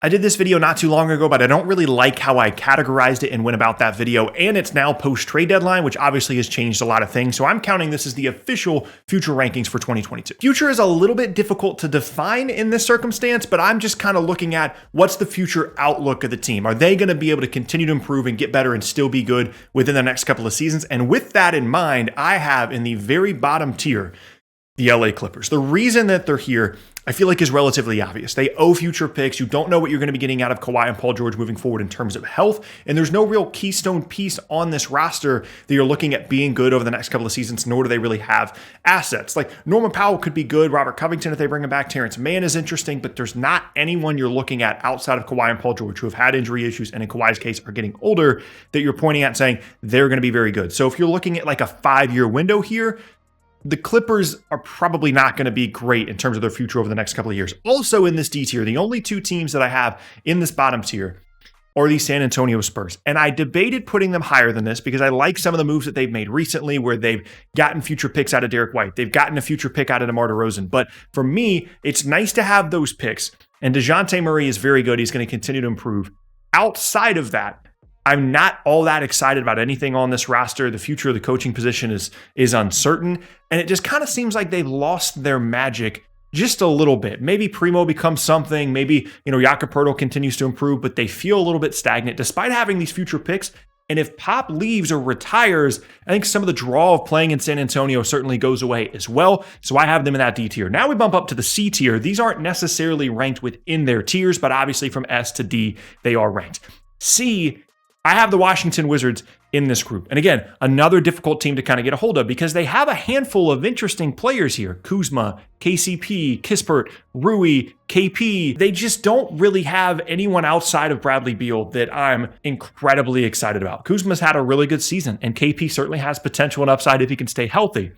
I did this video not too long ago, but I don't really like how I categorized it and went about that video, and it's now post-trade deadline, which obviously has changed a lot of things, so I'm counting this as the official future rankings for 2022. Future is a little bit difficult to define in this circumstance, but I'm just kind of looking at what's the future outlook of the team. Are they going to be able to continue to improve and get better and still be good within the next couple of seasons? And with that in mind, I have in the very bottom tier, the LA Clippers. The reason that they're here, I feel like, is relatively obvious. They owe future picks. You don't know what you're going to be getting out of Kawhi and Paul George moving forward in terms of health, and there's no real keystone piece on this roster that you're looking at being good over the next couple of seasons, nor do they really have assets. Like Norman Powell could be good, Robert Covington if they bring him back, Terrence Mann is interesting, but there's not anyone you're looking at outside of Kawhi and Paul George who have had injury issues and in Kawhi's case are getting older that you're pointing at and saying they're going to be very good. So if you're looking at like a 5-year window here, the Clippers are probably not going to be great in terms of their future over the next couple of years. Also in this D tier, the only two teams that I have in this bottom tier are the San Antonio Spurs. And I debated putting them higher than this because I like some of the moves that they've made recently where they've gotten future picks out of Derek White. They've gotten a future pick out of DeMar DeRozan. But for me, it's nice to have those picks. And DeJounte Murray is very good. He's going to continue to improve. Outside of that, I'm not all that excited about anything on this roster. The future of the coaching position is uncertain, and it just kind of seems like they've lost their magic just a little bit. Maybe Primo becomes something. Maybe, Jakob Poeltl continues to improve, but they feel a little bit stagnant despite having these future picks. And if Pop leaves or retires, I think some of the draw of playing in San Antonio certainly goes away as well. So I have them in that D tier. Now we bump up to the C tier. These aren't necessarily ranked within their tiers, but obviously from S to D, they are ranked. C, I have the Washington Wizards in this group. And again, another difficult team to kind of get a hold of because they have a handful of interesting players here. Kuzma, KCP, Kispert, Rui, KP. They just don't really have anyone outside of Bradley Beal that I'm incredibly excited about. Kuzma's had a really good season, and KP certainly has potential and upside if he can stay healthy.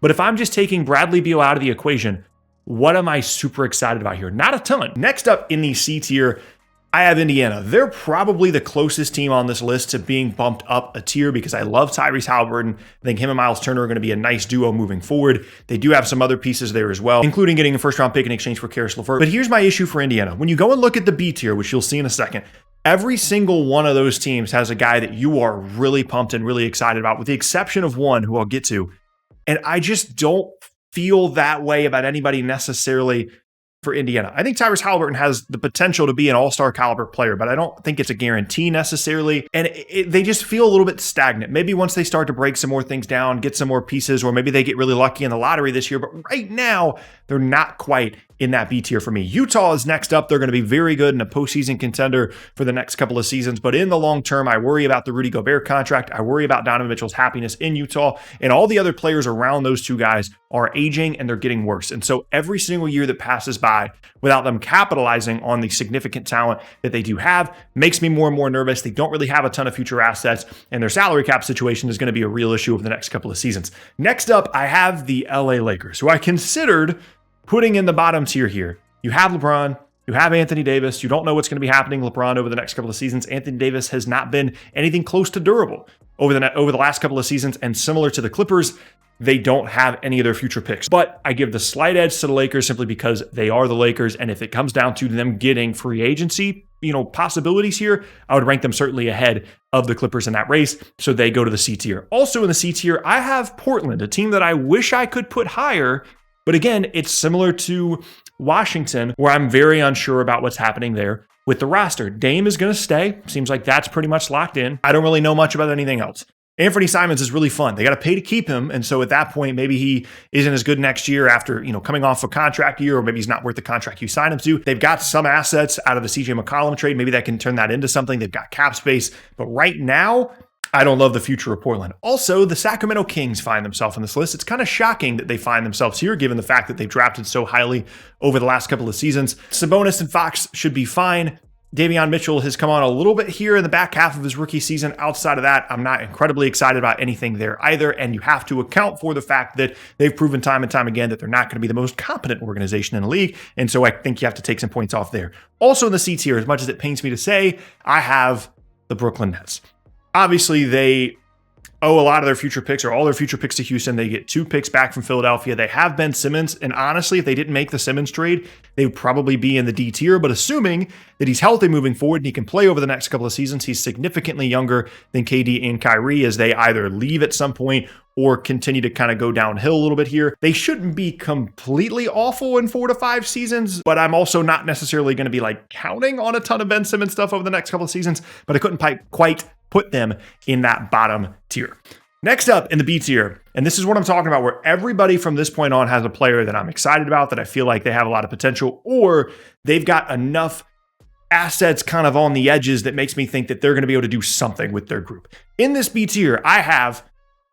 But if I'm just taking Bradley Beal out of the equation, what am I super excited about here? Not a ton. Next up in the C tier, I have Indiana. They're probably the closest team on this list to being bumped up a tier because I love Tyrese Haliburton. I think him and Miles Turner are going to be a nice duo moving forward. They do have some other pieces there as well, including getting a first-round pick in exchange for Karis LeVert. But here's my issue for Indiana. When you go and look at the B tier, which you'll see in a second, every single one of those teams has a guy that you are really pumped and really excited about, with the exception of one who I'll get to. And I just don't feel that way about anybody necessarily for Indiana. I think Tyrese Haliburton has the potential to be an all-star caliber player, but I don't think it's a guarantee necessarily. And they just feel a little bit stagnant. Maybe once they start to break some more things down, get some more pieces, or maybe they get really lucky in the lottery this year. But right now, they're not quite in that B tier for me. Utah is next up. They're going to be very good and a postseason contender for the next couple of seasons. But in the long term, I worry about the Rudy Gobert contract. I worry about Donovan Mitchell's happiness in Utah. And all the other players around those two guys are aging and they're getting worse. And so every single year that passes by without them capitalizing on the significant talent that they do have makes me more and more nervous. They don't really have a ton of future assets, and their salary cap situation is going to be a real issue over the next couple of seasons. Next up, I have the LA Lakers, who I considered putting in the bottom tier here. You have LeBron, you have Anthony Davis. You don't know what's going to be happening with LeBron over the next couple of seasons. Anthony Davis has not been anything close to durable over the last couple of seasons, and similar to the Clippers, they don't have any of their future picks. But I give the slight edge to the Lakers simply because they are the Lakers, and if it comes down to them getting free agency, possibilities here, I would rank them certainly ahead of the Clippers in that race, so they go to the C tier. Also in the C tier, I have Portland, a team that I wish I could put higher, but again, it's similar to Washington, where I'm very unsure about what's happening there with the roster. Dame is going to stay. Seems like that's pretty much locked in. I don't really know much about anything else. Anthony Simons is really fun. They got to pay to keep him. And so at that point, maybe he isn't as good next year after, coming off a contract year, or maybe he's not worth the contract you sign him to. They've got some assets out of the CJ McCollum trade. Maybe that can turn that into something. They've got cap space. But right now, I don't love the future of Portland. Also, the Sacramento Kings find themselves on this list. It's kind of shocking that they find themselves here, given the fact that they've drafted so highly over the last couple of seasons. Sabonis and Fox should be fine. Davion Mitchell has come on a little bit here in the back half of his rookie season. Outside of that, I'm not incredibly excited about anything there either. And you have to account for the fact that they've proven time and time again that they're not going to be the most competent organization in the league. And so I think you have to take some points off there. Also in the C tier, as much as it pains me to say, I have the Brooklyn Nets. Obviously, they owe a lot of their future picks or all their future picks to Houston. They get 2 picks back from Philadelphia. They have Ben Simmons. And honestly, if they didn't make the Simmons trade, they would probably be in the D tier. But assuming that he's healthy moving forward and he can play over the next couple of seasons, he's significantly younger than KD and Kyrie as they either leave at some point or continue to kind of go downhill a little bit here. They shouldn't be completely awful in 4 to 5 seasons, but I'm also not necessarily going to be like counting on a ton of Ben Simmons stuff over the next couple of seasons, but I couldn't quite put them in that bottom tier. Next up in the B tier, and this is what I'm talking about, where everybody from this point on has a player that I'm excited about, that I feel like they have a lot of potential, or they've got enough assets kind of on the edges that makes me think that they're going to be able to do something with their group. In this B tier, I have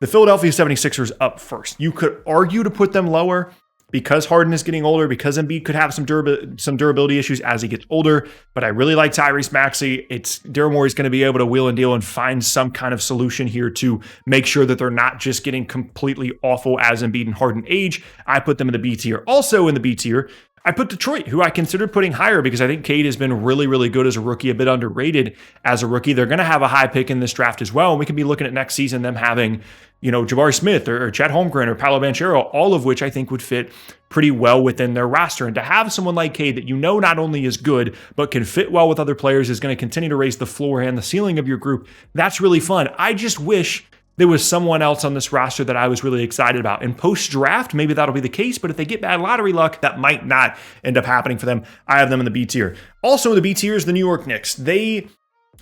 the Philadelphia 76ers up first. You could argue to put them lower because Harden is getting older, because Embiid could have some durability issues as he gets older. But I really like Tyrese Maxey. Daryl Morey's going to be able to wheel and deal and find some kind of solution here to make sure that they're not just getting completely awful as Embiid and Harden age. I put them in the B tier. Also in the B tier, I put Detroit, who I considered putting higher because I think Cade has been really, really good as a rookie, a bit underrated as a rookie. They're going to have a high pick in this draft as well. And we can be looking at next season them having, Jabari Smith or Chet Holmgren or Paolo Banchero, all of which I think would fit pretty well within their roster. And to have someone like Cade that not only is good, but can fit well with other players, is going to continue to raise the floor and the ceiling of your group, that's really fun. I just wish there was someone else on this roster that I was really excited about. In post-draft, maybe that'll be the case, but if they get bad lottery luck, that might not end up happening for them. I have them in the B tier. Also in the B tier is the New York Knicks. They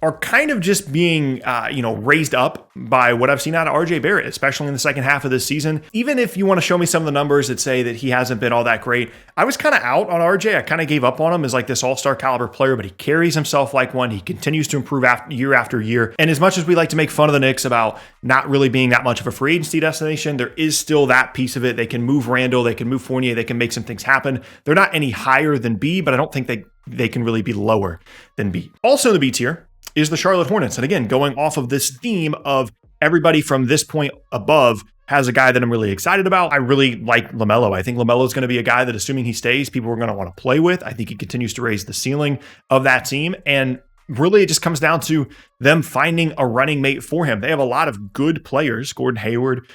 are kind of just being, raised up by what I've seen out of RJ Barrett, especially in the second half of this season. Even if you want to show me some of the numbers that say that he hasn't been all that great, I was kind of out on RJ. I kind of gave up on him as like this all-star caliber player, but he carries himself like one. He continues to improve year after year. And as much as we like to make fun of the Knicks about not really being that much of a free agency destination, there is still that piece of it. They can move Randall, they can move Fournier, they can make some things happen. They're not any higher than B, but I don't think they can really be lower than B. Also in the B tier is the Charlotte Hornets. And again, going off of this theme of everybody from this point above has a guy that I'm really excited about. I really like LaMelo. I think LaMelo is going to be a guy that, assuming he stays, people are going to want to play with. I think he continues to raise the ceiling of that team. And really, it just comes down to them finding a running mate for him. They have a lot of good players, Gordon Hayward,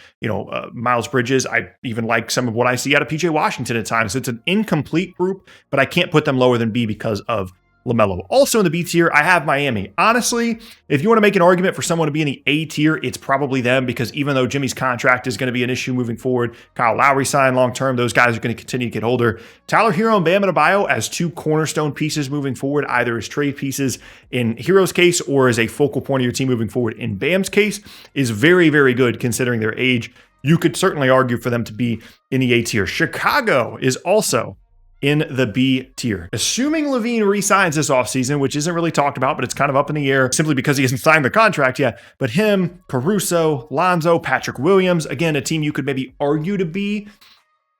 Miles Bridges. I even like some of what I see out of PJ Washington at times. It's an incomplete group, but I can't put them lower than B because of LaMelo. Also in the B tier, I have Miami. Honestly, if you want to make an argument for someone to be in the A tier, it's probably them, because even though Jimmy's contract is going to be an issue moving forward, Kyle Lowry signed long-term, those guys are going to continue to get older. Tyler Hero and Bam Adebayo as 2 cornerstone pieces moving forward, either as trade pieces in Hero's case or as a focal point of your team moving forward in Bam's case, is very, very good considering their age. You could certainly argue for them to be in the A tier. Chicago is also in the B tier. Assuming Levine re-signs this offseason, which isn't really talked about, but it's kind of up in the air simply because he hasn't signed the contract yet. But him, Caruso, Lonzo, Patrick Williams, again, a team you could maybe argue to be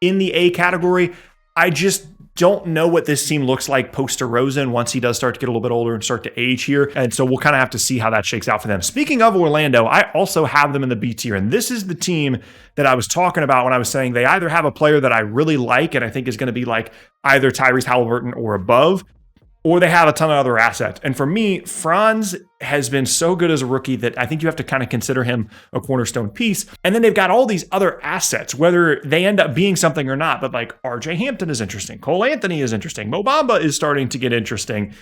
in the A category. I just don't know what this team looks like post DeRozan once he does start to get a little bit older and start to age here. And so we'll kind of have to see how that shakes out for them. Speaking of Orlando, I also have them in the B tier. And this is the team that I was talking about when I was saying they either have a player that I really like and I think is going to be like either Tyrese Halliburton or above, or they have a ton of other assets. And for me, Franz has been so good as a rookie that I think you have to kind of consider him a cornerstone piece. And then they've got all these other assets, whether they end up being something or not. But like RJ Hampton is interesting. Cole Anthony is interesting. Mo Bamba is starting to get interesting.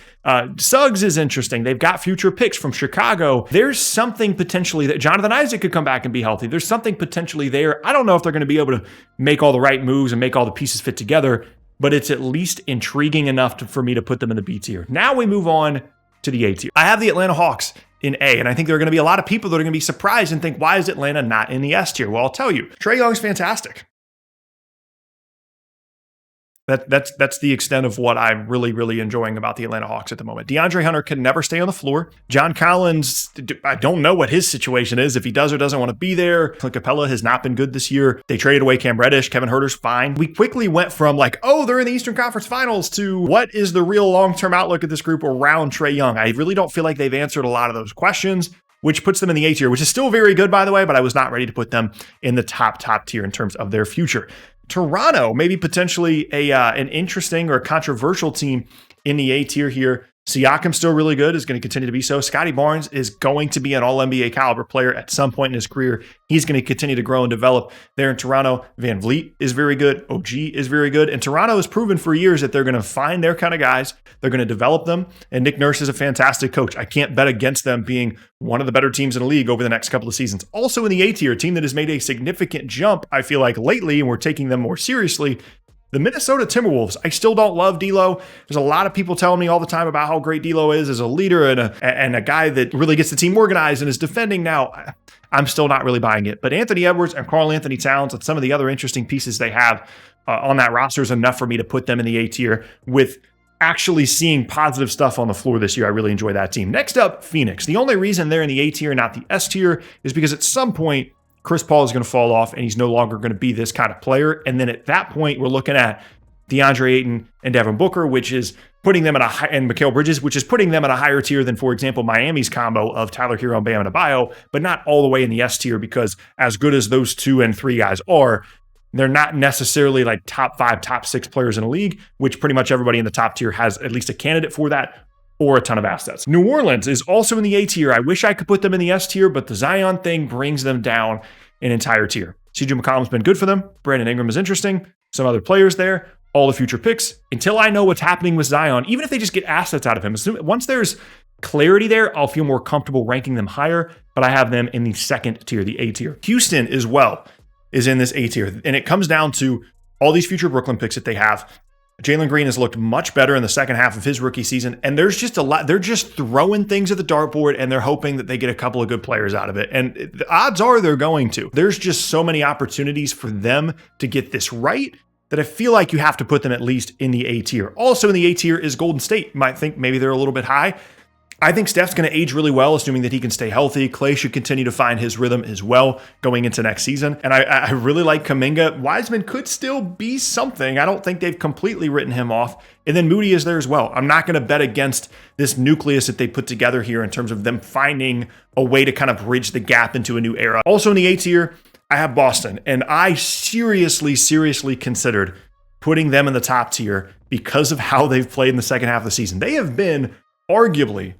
Suggs is interesting. They've got future picks from Chicago. There's something potentially that Jonathan Isaac could come back and be healthy. There's something potentially there. I don't know if they're going to be able to make all the right moves and make all the pieces fit together, but it's at least intriguing enough for me to put them in the B tier. Now we move on to the A tier. I have the Atlanta Hawks in A, and I think there are going to be a lot of people that are going to be surprised and think, why is Atlanta not in the S tier? Well, I'll tell you. Trae Young's fantastic. That's the extent of what I'm really, really enjoying about the Atlanta Hawks at the moment. DeAndre Hunter can never stay on the floor. John Collins, I don't know what his situation is, if he does or doesn't want to be there. Clint Capella has not been good this year. They traded away Cam Reddish. Kevin Huerter's fine. We quickly went from like, oh, they're in the Eastern Conference Finals to what is the real long-term outlook of this group around Trae Young? I really don't feel like they've answered a lot of those questions, which puts them in the A tier, which is still very good, by the way, but I was not ready to put them in the top tier in terms of their future. Toronto, maybe potentially an interesting or controversial team in the A tier here. Siakam's still really good, is going to continue to be so. Scotty Barnes is going to be an all-NBA caliber player at some point in his career. He's going to continue to grow and develop there in Toronto. Van Vliet is very good. OG is very good. And Toronto has proven for years that they're going to find their kind of guys. They're going to develop them. And Nick Nurse is a fantastic coach. I can't bet against them being one of the better teams in the league over the next couple of seasons. Also in the A tier, a team that has made a significant jump, I feel like lately, and we're taking them more seriously, the Minnesota Timberwolves. I still don't love D'Lo. There's a lot of people telling me all the time about how great D'Lo is as a leader and a guy that really gets the team organized and is defending now. I'm still not really buying it. But Anthony Edwards and Karl-Anthony Towns and some of the other interesting pieces they have on that roster is enough for me to put them in the A tier with actually seeing positive stuff on the floor this year. I really enjoy that team. Next up, Phoenix. The only reason they're in the A tier, not the S tier, is because at some point, Chris Paul is going to fall off and he's no longer going to be this kind of player. And then at that point, we're looking at DeAndre Ayton and Devin Booker, which is putting them and Mikal Bridges, which is putting them at a higher tier than, for example, Miami's combo of Tyler Hero and Bam Adebayo, but not all the way in the S tier, because as good as those 2 and 3 guys are, they're not necessarily like top 5, top 6 players in the league, which pretty much everybody in the top tier has at least a candidate for that or a ton of assets. New Orleans is also in the A tier. I wish I could put them in the S tier, but the Zion thing brings them down an entire tier. CJ McCollum's been good for them. Brandon Ingram is interesting. Some other players there. All the future picks. Until I know what's happening with Zion, even if they just get assets out of him, once there's clarity there, I'll feel more comfortable ranking them higher, but I have them in the second tier, the A tier. Houston as well is in this A tier, and it comes down to all these future Brooklyn picks that they have. Jalen Green has looked much better in the second half of his rookie season, and there's just a lot. They're just throwing things at the dartboard, and they're hoping that they get a couple of good players out of it. And the odds are they're going to. There's just so many opportunities for them to get this right that I feel like you have to put them at least in the A tier. Also in the A tier is Golden State. You might think maybe they're a little bit high. I think Steph's going to age really well, assuming that he can stay healthy. Clay should continue to find his rhythm as well going into next season. And I really like Kuminga. Wiseman could still be something. I don't think they've completely written him off. And then Moody is there as well. I'm not going to bet against this nucleus that they put together here in terms of them finding a way to kind of bridge the gap into a new era. Also in the A tier, I have Boston. And I seriously considered putting them in the top tier because of how they've played in the second half of the season. They have been arguably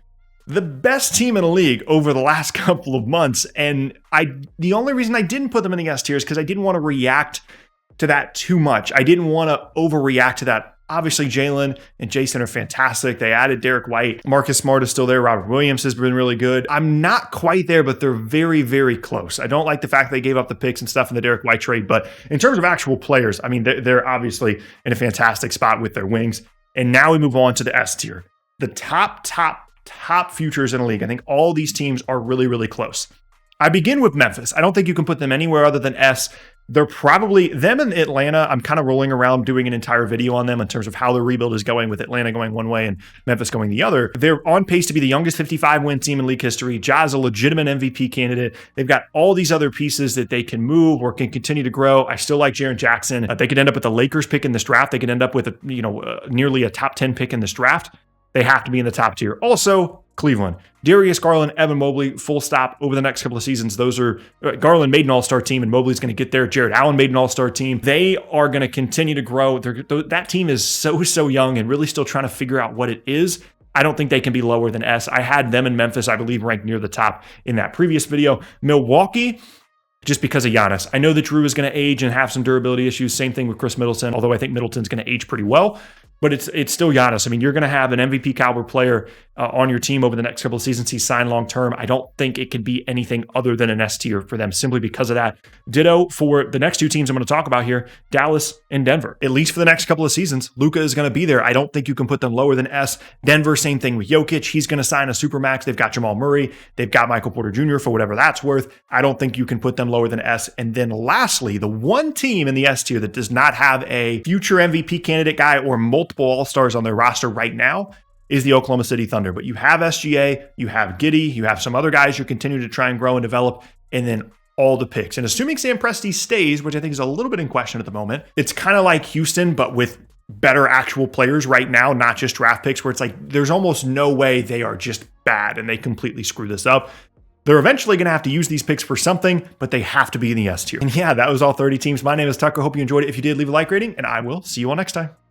the best team in the league over the last couple of months. And the only reason I didn't put them in the S tier is because I didn't want to react to that too much. I didn't want to overreact to that. Obviously, Jalen and Jason are fantastic. They added Derek White. Marcus Smart is still there. Robert Williams has been really good. I'm not quite there, but they're very close. I don't like the fact they gave up the picks and stuff in the Derek White trade, but in terms of actual players, I mean, they're obviously in a fantastic spot with their wings. And now we move on to the S tier. The top futures in the league. I think all these teams are really close. I begin with Memphis. I don't think you can put them anywhere other than S. They're probably, them and Atlanta, I'm kind of rolling around doing an entire video on them in terms of how the rebuild is going, with Atlanta going one way and Memphis going the other. They're on pace to be the youngest 55-win team in league history. Ja's a legitimate MVP candidate. They've got all these other pieces that they can move or can continue to grow. I still like Jaren Jackson. They could end up with the Lakers pick in this draft. They could end up with nearly a top 10 pick in this draft. They have to be in the top tier. Also, Cleveland. Darius Garland, Evan Mobley, full stop over the next couple of seasons. Those are, Garland made an all-star team and Mobley's going to get there. Jared Allen made an all-star team. They are going to continue to grow. That team is so young and really still trying to figure out what it is. I don't think they can be lower than S. I had them in Memphis, I believe, ranked near the top in that previous video. Milwaukee, just because of Giannis. I know that Drew is going to age and have some durability issues. Same thing with Chris Middleton, although I think Middleton's going to age pretty well. But it's still Giannis. I mean, you're going to have an MVP caliber player on your team over the next couple of seasons. He's signed long term. I don't think it could be anything other than an S tier for them simply because of that. Ditto for the next two teams I'm going to talk about here, Dallas and Denver. At least for the next couple of seasons, Luka is going to be there. I don't think you can put them lower than S. Denver, same thing with Jokic. He's going to sign a supermax. They've got Jamal Murray. They've got Michael Porter Jr. for whatever that's worth. I don't think you can put them lower than S. And then lastly, the one team in the S tier that does not have a future MVP candidate guy or multiple All-Stars on their roster right now is the Oklahoma City Thunder. But you have SGA, you have Giddey, you have some other guys you're continuing to try and grow and develop, and then all the picks. And assuming Sam Presti stays, which I think is a little bit in question at the moment, it's kind of like Houston, but with better actual players right now, not just draft picks, where it's like there's almost no way they are just bad and they completely screw this up. They're eventually going to have to use these picks for something, but they have to be in the S tier. And yeah, that was all 30 teams. My name is Tucker. Hope you enjoyed it. If you did, leave a like rating, and I will see you all next time.